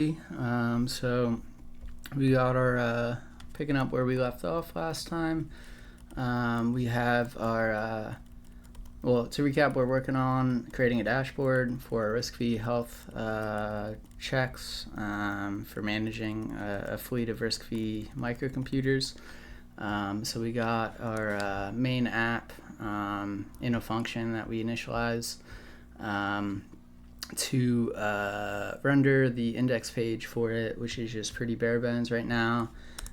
So we got our picking up where we left off last time. We have our well, to recap, we're working on creating a dashboard for riscv health checks for managing a fleet of riscv microcomputers. So we got our main app in a function that we initialize to render the index page for it, which is just pretty bare bones right now.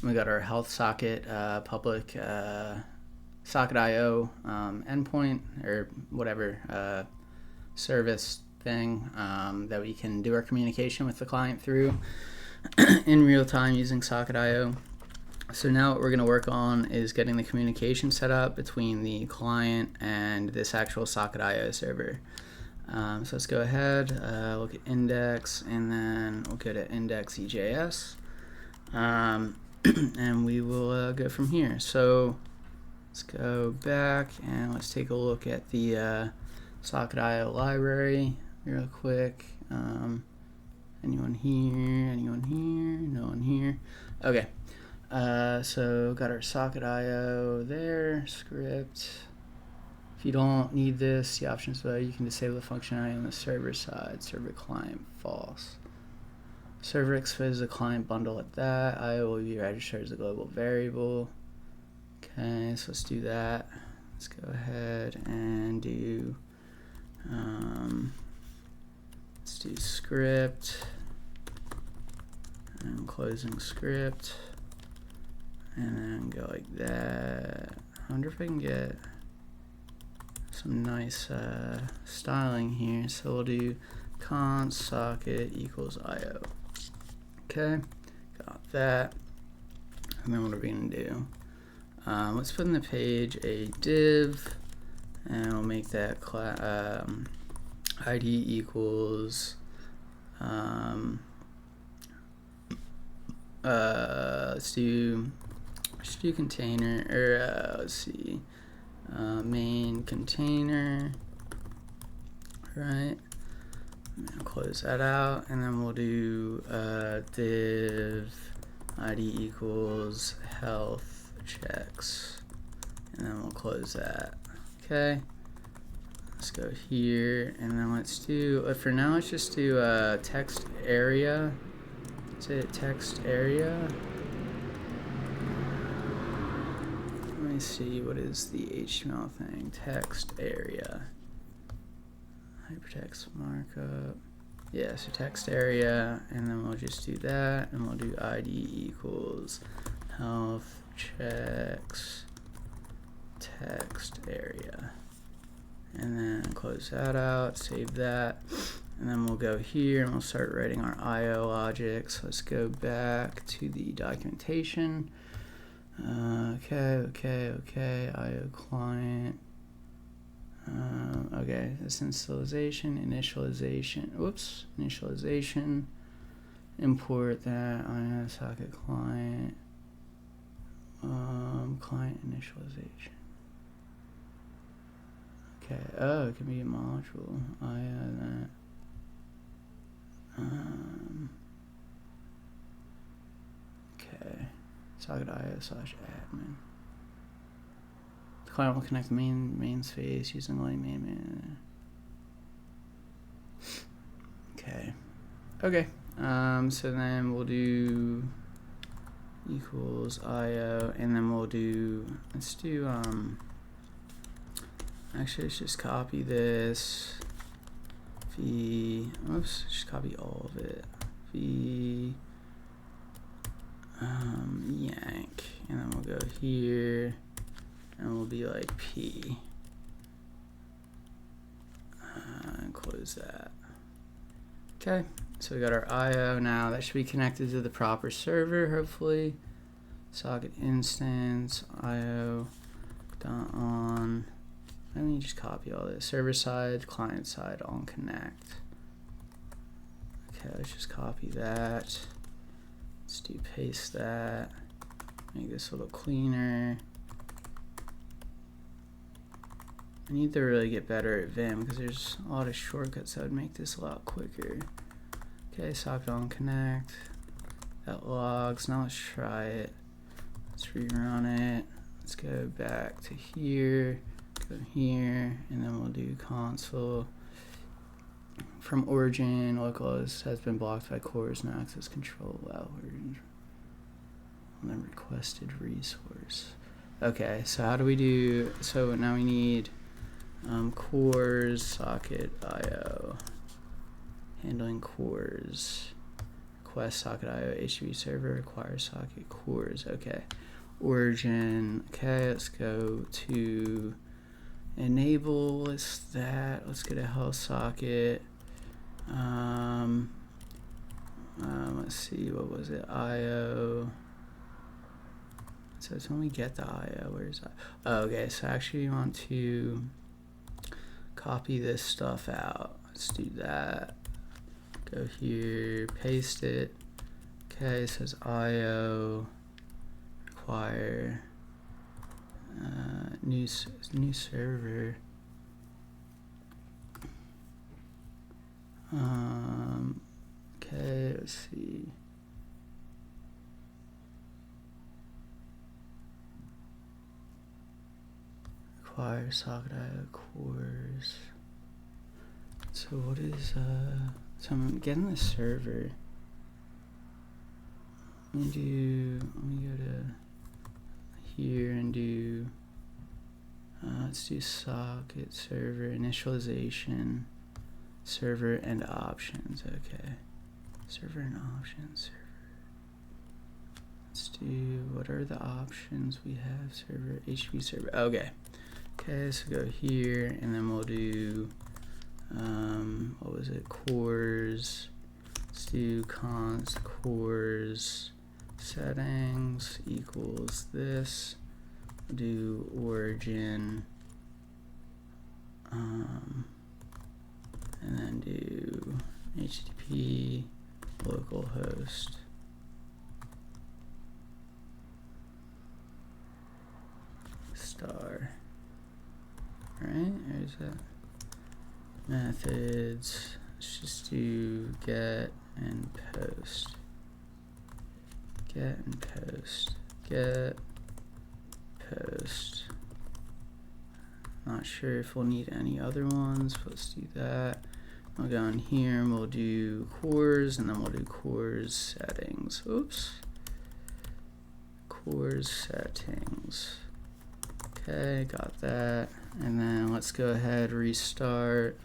And we got our health socket public socket IO endpoint or whatever service thing that we can do our communication with the client through in real time using socket IO. So now what we're going to work on is getting the communication set up between the client and this actual socket IO server. So let's go ahead, look at index, and then we'll go to index.ejs, and we will go from here. So let's go back and let's take a look at the socket IO library real quick. Anyone here? Anyone here? No one here. Okay. So got our socket IO there, script. If you don't need this, the options below, you can disable the functionality on the server side. Server client false. Server exposes the client bundle at that. IO will be registered as a global variable. Okay, so let's do that. Let's go ahead and do let's do script and closing script, and then go like that. I wonder if I can get some nice styling here. So we'll do const socket equals IO. Okay, got that. And then what are we gonna do? Let's put in the page a div, and we'll make that ID equals let's do container, or let's see, main container, right? And close that out, and then we'll do div ID equals health checks, and then we'll close that. Okay, let's go here, and then let's do for now let's just do text area. Is it text area? Let me see, what is the HTML thing? Text area. Hypertext markup. Yeah, so text area, and then we'll just do that, and we'll do ID equals health checks text area. And then close that out, save that. And then we'll go here and we'll start writing our IO logic. So let's go back to the documentation. Okay, IO client. Okay, this initialization, import that IO socket client, client initialization. Okay, oh, it can be a module. IO that. Okay, socket IO/admin. The client will connect the main space using light main. Okay. So then we'll do equals IO, and then we'll do, let's do actually let's just copy this. Just copy all of it. Yank, and then we'll go here, and we'll be like P, and close that. Okay, so we got our IO now. That should be connected to the proper server, hopefully. Socket instance IO dot on. Let me just copy all this. Server side, client side, on connect. Okay, let's just copy that. Let's do paste that. Make this a little cleaner. I need to really get better at Vim because there's a lot of shortcuts that would make this a lot quicker. Okay, socket on connect. That logs. Now let's try it. Let's rerun it. Let's go back to here, go here, and then we'll do console. From origin, localhost has been blocked by cores, no access control. Wow, origin. And then requested resource. Okay, so how do we do? So now we need cores, socket IO, handling cores, request socket IO, HTTP server, require socket cores. Okay, origin. Okay, let's go to enable. What's that? Let's get a health socket. Let's see, what was it? IO. So it's when we get the IO. Where's that? Oh, okay, so actually you want to copy this stuff out. Let's do that. Go here, paste it. Okay, it says IO require new server. Okay, let's see. Require socket IO cores. So what is so I'm getting the server. Let me go to here and do let's do socket server initialization, server and options. Okay, server and options. Server. Let's do, what are the options we have? Server, HTTP server. Okay. Okay, so go here and then we'll do what was it? Cores. Let's do const cores settings equals this. We'll do origin. And then do HTTP localhost. Star. Right? Or is that methods? Let's just do get and post. Get and post. Get, post. Not sure if we'll need any other ones, but let's do that. We'll go in here and we'll do cores, and then we'll do cores settings. Oops. Cores settings. Okay, got that. And then let's go ahead, restart.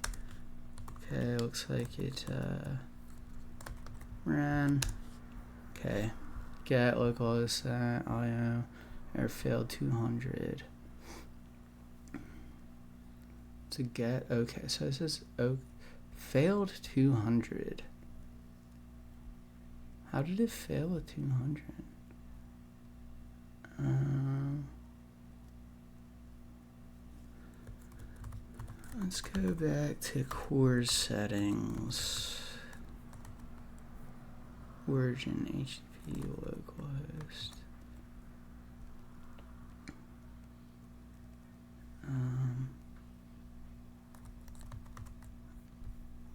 Okay, looks like it ran. Okay, get localhost IO error failed 200. To get, okay, so it says failed 200. How did it fail at 200? Let's go back to core settings. Origin HTTP localhost.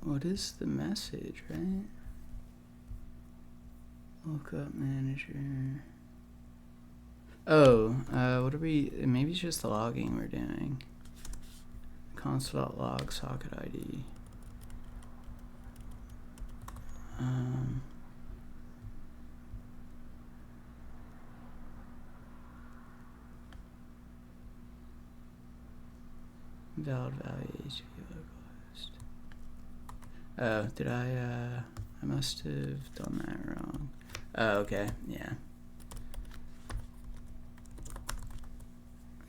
What is the message, right? Lookup manager. Oh, what are we? Maybe it's just the logging we're doing. Console.log socket ID. Valid value HTTP localhost. Oh, did I must have done that wrong. Oh, okay, yeah.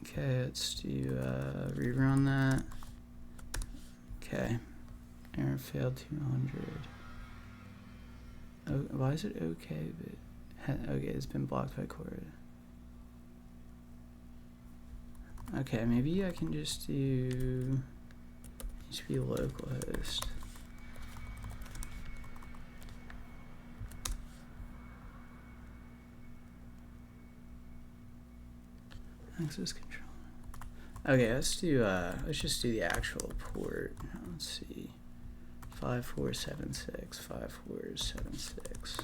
Okay, let's do rerun that. Okay, error failed 200. Oh, why is it okay? But okay, it's been blocked by core. Okay, maybe I can just do HTTP localhost. Access control. Okay, let's just do the actual port. Let's see. 5476, 5476.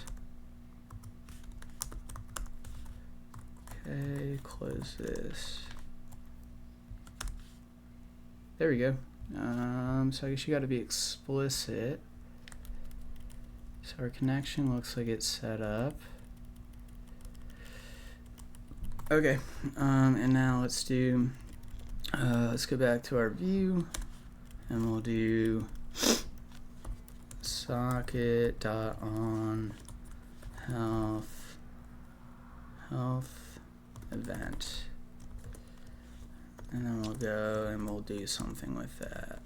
Okay, close this. There we go. So I guess you got to be explicit. So our connection looks like it's set up. Okay, and now let's do, let's go back to our view, and we'll do socket.on health event. And then we'll go and we'll do something with that.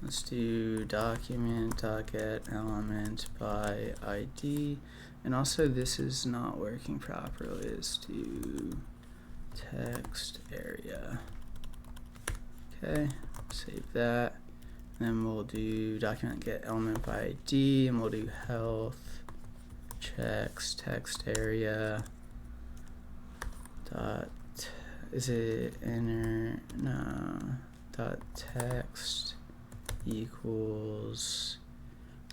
Let's do document.get element by ID. And also this is not working properly. Let's do text area. Okay, save that. And then we'll do document get element by ID, and we'll do health checks text area dot, is it inner, no, dot text equals,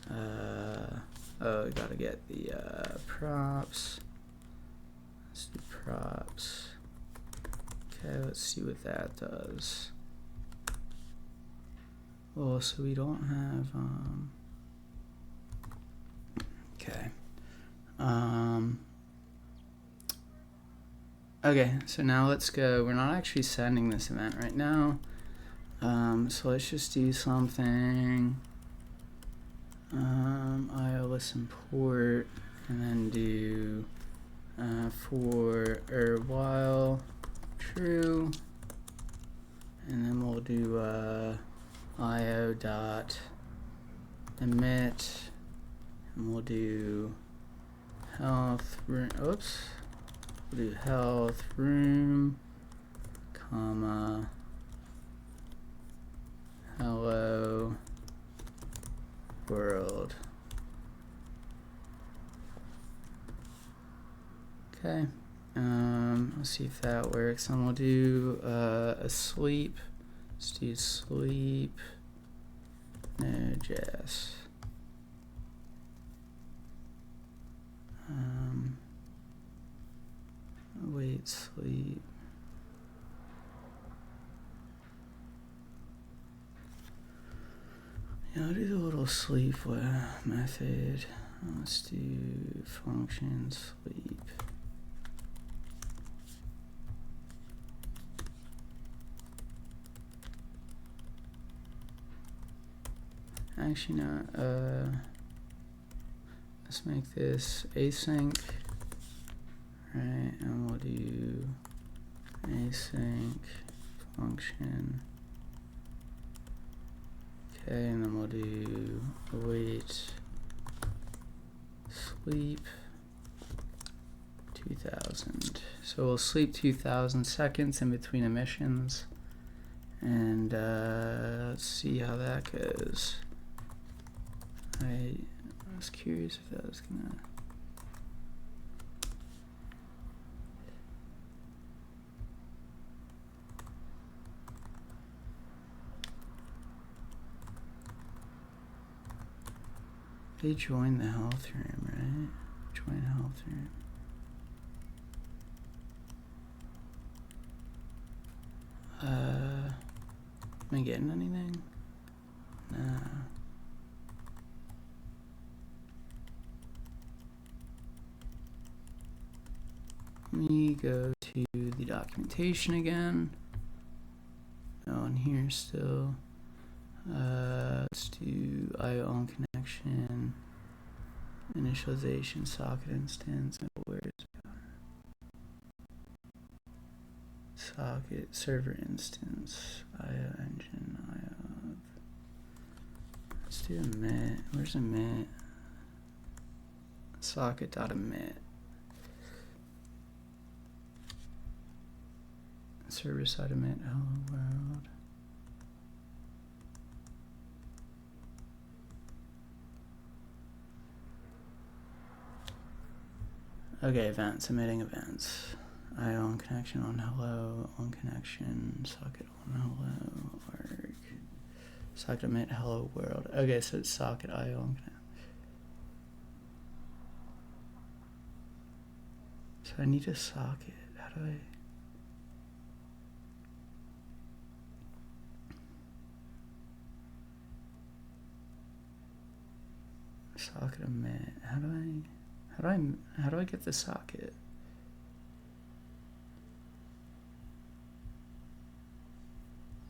oh, we gotta get the props. Let's do props. Okay, let's see what that does. Well, so we don't have, okay. Okay, so now let's go. We're not actually sending this event right now. So let's just do something. iOS import, and then do for or while true, and then we'll do io dot emit, and we'll do health room. Oops. We'll do health room, comma, hello world. Okay, let's see if that works. And we'll do a sleep. Let's do sleep nodejs. Wait, sleep. Yeah, I'll do the little sleep method. Let's do function sleep. Actually, no. Let's make this async. Right, and we'll do async function. Okay, and then we'll do await sleep 2000. So we'll sleep 2000 seconds in between emissions, and let's see how that goes. I was curious if that was gonna. They join the health room, right? Join health room. Am I getting anything? No. Let me go to the documentation again. Oh, and here still. Let's do IO on connection, initialization, socket instance, where is it? Socket server instance, IO engine, IO. Let's do emit. Where's emit? Socket.emit. Server side emit, hello world. Okay, events, emitting events. IO on connection on hello, on connection, socket on hello, arg. Socket emit hello world. Okay, so it's socket IO. So I need a socket. How do I? Socket emit. How do I get the socket?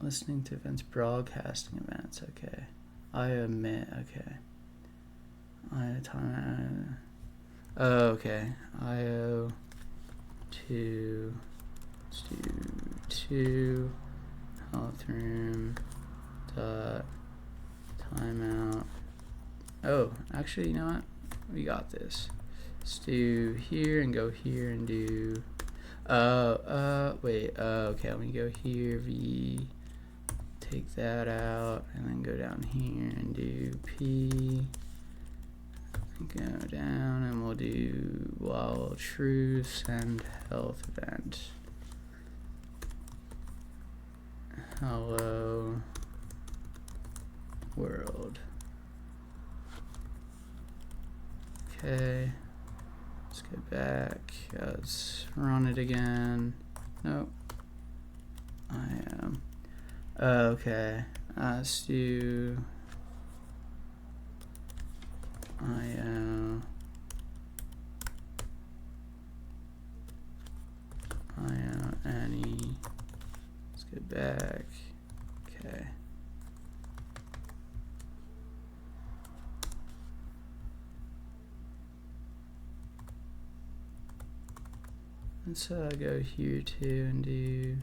Listening to events, broadcasting events. Okay. IO emit. Okay. IO time. Oh, okay. IO to health room dot timeout. Oh, actually, you know what? We got this. Let's do here and go here and do. Wait. Okay. Let me go here. V. Take that out and then go down here and do P. Go down and we'll do while true send health event. Hello world. Okay, let's go back. Let's run it again. Nope. I am. Okay. Let's do. IO any. Let's go back. Okay. Let's go here too and do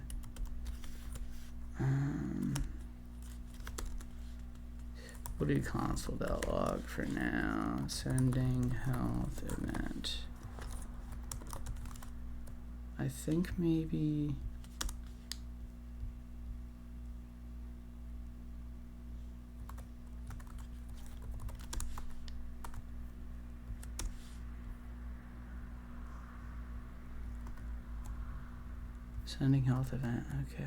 we'll do console.log for now. Sending health event. I think maybe sending health event. Okay.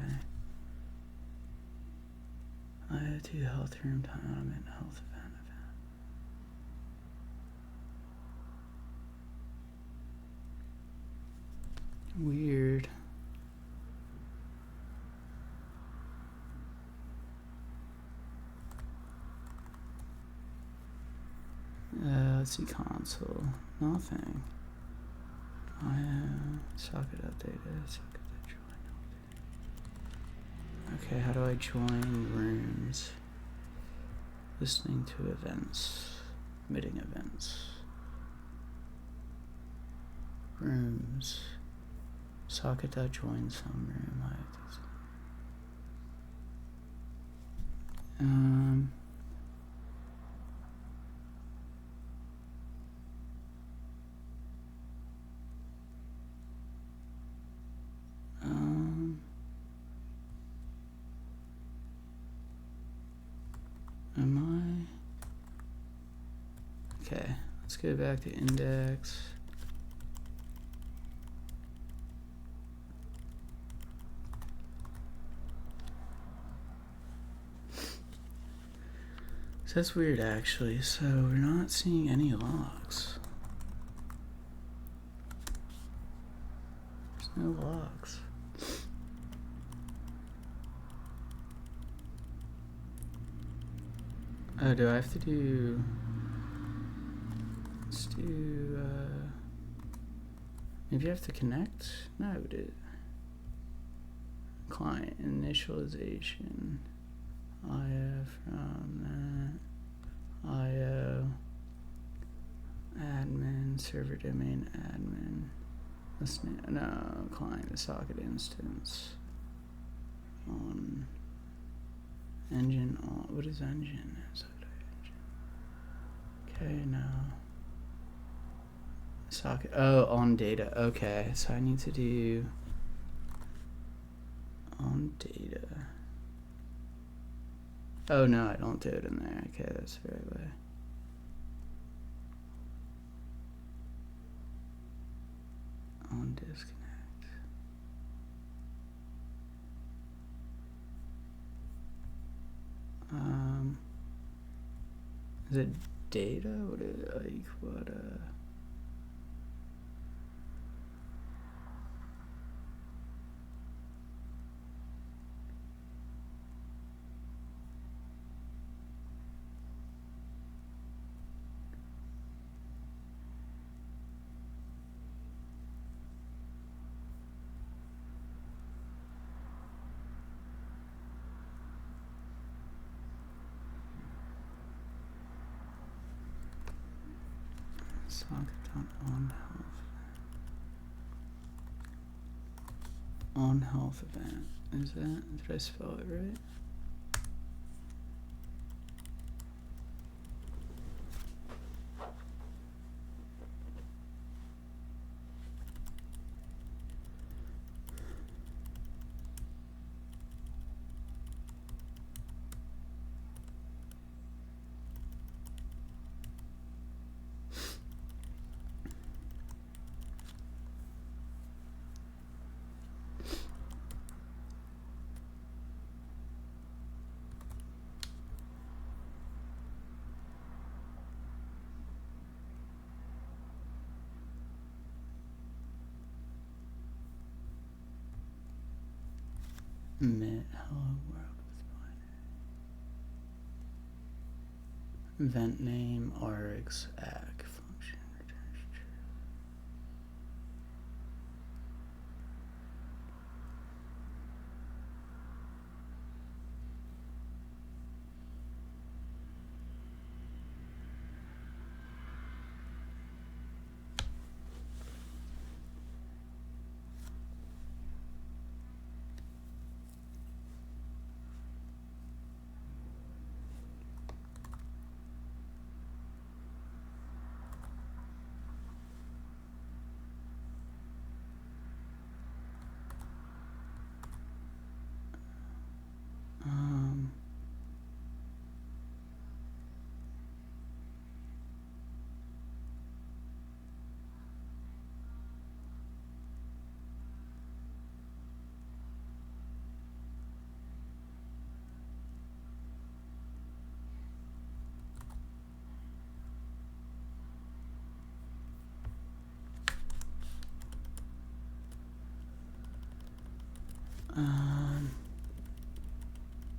I have to health room time element health event. Weird. Let's see console. Nothing. Socket updated. Socket join. Okay, how do I join rooms? Listening to events. Emitting events. Rooms. Socket.join some room. Am I? Okay, let's go back to index. So that's weird actually, so we're not seeing any logs. There's no logs. Oh, do I have to do... Let's do... maybe I have to connect? No, client initialization. IO from that. IO. Admin. Server domain admin. Listening. No, client the socket instance. On. Engine on. What is engine? Okay, now. Socket. Oh, on data. Okay, so I need to do on data. Oh no, I don't do it in there. Okay, that's the right way. On disconnect. Is it data? What is it, like what on health event. Is that, did I spell it right? Hello world with binary. Event name RxAC function returns true.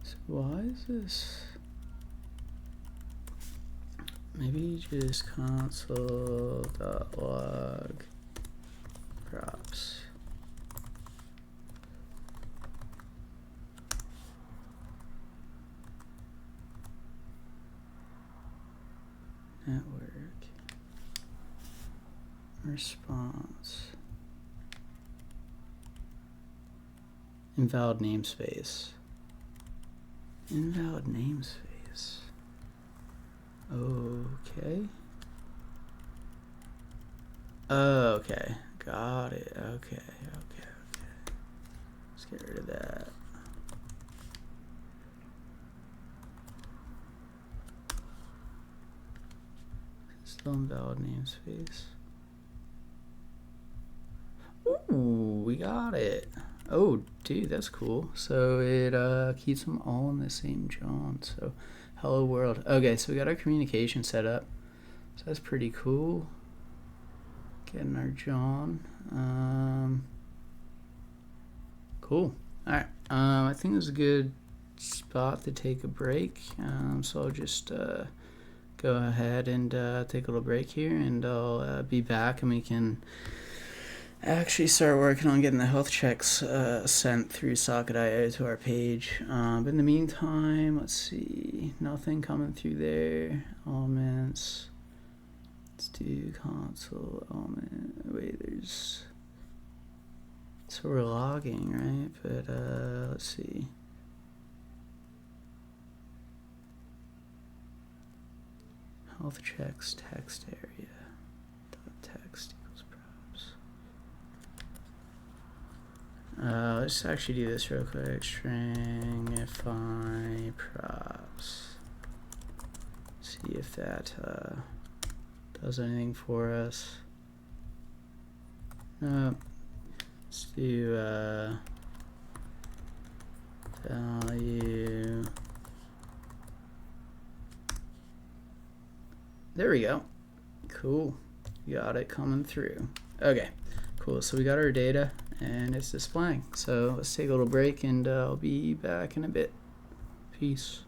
So why is this? Maybe just console.log props. Network response. Invalid namespace. Invalid namespace. Okay. Okay. Got it. Okay. Let's get rid of that. Still invalid namespace. Ooh, we got it. Oh, dude, that's cool. So it keeps them all in the same John. So, hello world. Okay, so we got our communication set up. So that's pretty cool. Getting our John. Cool. All right. I think this is a good spot to take a break. So I'll just go ahead and take a little break here, and I'll be back, and we can actually start working on getting the health checks sent through Socket.io to our page. But in the meantime, let's see, nothing coming through there. Elements. Let's do console element. Wait, there's. So we're logging, right? But let's see. Health checks text area. Text equals props. Let's actually do this real quick. Stringify props. See if that does anything for us. Nope. Let's do value There we go. Cool. Got it coming through. Okay, cool. So we got our data and it's displaying. So let's take a little break and I'll be back in a bit. Peace.